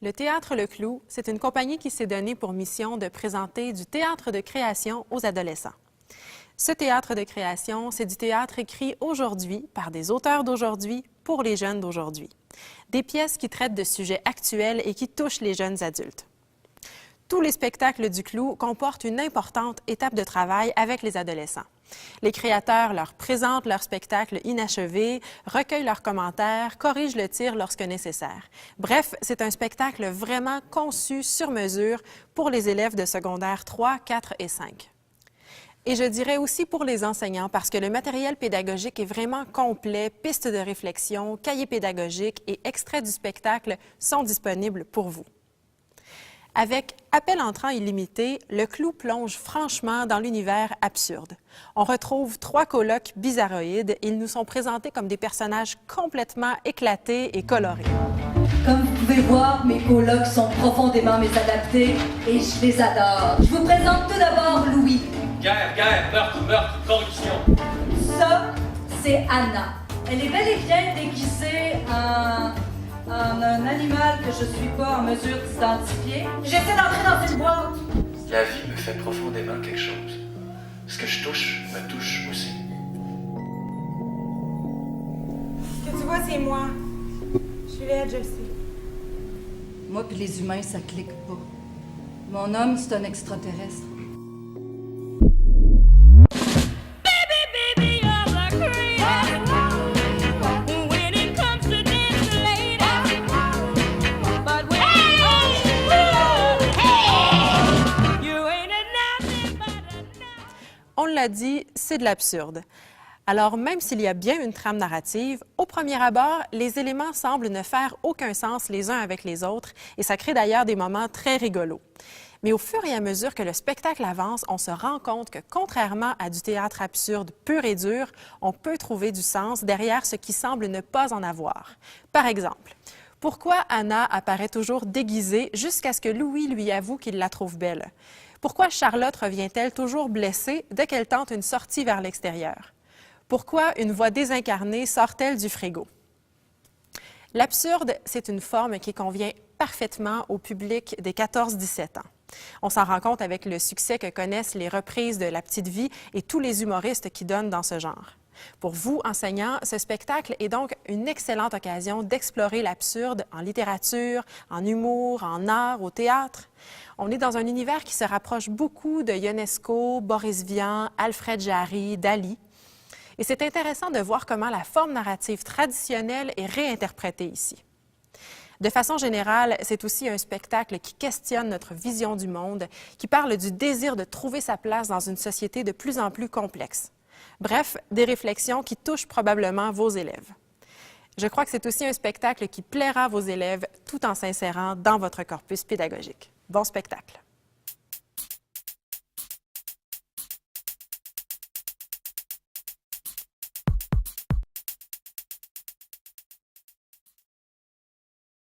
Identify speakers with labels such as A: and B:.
A: Le Théâtre Le Clou, c'est une compagnie qui s'est donnée pour mission de présenter du théâtre de création aux adolescents. Ce théâtre de création, c'est du théâtre écrit aujourd'hui par des auteurs d'aujourd'hui pour les jeunes d'aujourd'hui. Des pièces qui traitent de sujets actuels et qui touchent les jeunes adultes. Tous les spectacles du Clou comportent une importante étape de travail avec les adolescents. Les créateurs leur présentent leurs spectacles inachevés, recueillent leurs commentaires, corrigent le tir lorsque nécessaire. Bref, c'est un spectacle vraiment conçu sur mesure pour les élèves de secondaire 3, 4 et 5. Et je dirais aussi pour les enseignants, parce que le matériel pédagogique est vraiment complet, pistes de réflexion, cahiers pédagogiques et extraits du spectacle sont disponibles pour vous. Avec Appel entrant illimité, le Clou plonge franchement dans l'univers absurde. On retrouve 3 colocs bizarroïdes et ils nous sont présentés comme des personnages complètement éclatés et colorés.
B: Comme vous pouvez voir, mes colocs sont profondément mésadaptés et je les adore. Je vous présente tout d'abord Louis.
C: Guerre, meurtre, corruption.
B: Ça, c'est Anna. Elle est bel et bien déguisée en un animal que je suis pas en mesure d'identifier. J'essaie d'entrer dans une boîte.
D: La vie me fait profondément quelque chose. Ce que je touche me touche aussi.
E: Ce que tu vois, c'est moi. Juliette, je le sais.
B: Moi puis les humains, ça clique pas. Mon homme, c'est un extraterrestre.
A: On l'a dit, c'est de l'absurde. Alors, même s'il y a bien une trame narrative, au premier abord, les éléments semblent ne faire aucun sens les uns avec les autres et ça crée d'ailleurs des moments très rigolos. Mais au fur et à mesure que le spectacle avance, on se rend compte que, contrairement à du théâtre absurde pur et dur, on peut trouver du sens derrière ce qui semble ne pas en avoir. Par exemple, pourquoi Anna apparaît toujours déguisée jusqu'à ce que Louis lui avoue qu'il la trouve belle? Pourquoi Charlotte revient-elle toujours blessée dès qu'elle tente une sortie vers l'extérieur? Pourquoi une voix désincarnée sort-elle du frigo? L'absurde, c'est une forme qui convient parfaitement au public des 14-17 ans. On s'en rend compte avec le succès que connaissent les reprises de La Petite Vie et tous les humoristes qui donnent dans ce genre. Pour vous, enseignants, ce spectacle est donc une excellente occasion d'explorer l'absurde en littérature, en humour, en art, au théâtre. On est dans un univers qui se rapproche beaucoup de Ionesco, Boris Vian, Alfred Jarry, Dali. Et c'est intéressant de voir comment la forme narrative traditionnelle est réinterprétée ici. De façon générale, c'est aussi un spectacle qui questionne notre vision du monde, qui parle du désir de trouver sa place dans une société de plus en plus complexe. Bref, des réflexions qui touchent probablement vos élèves. Je crois que c'est aussi un spectacle qui plaira à vos élèves tout en s'insérant dans votre corpus pédagogique. Bon spectacle!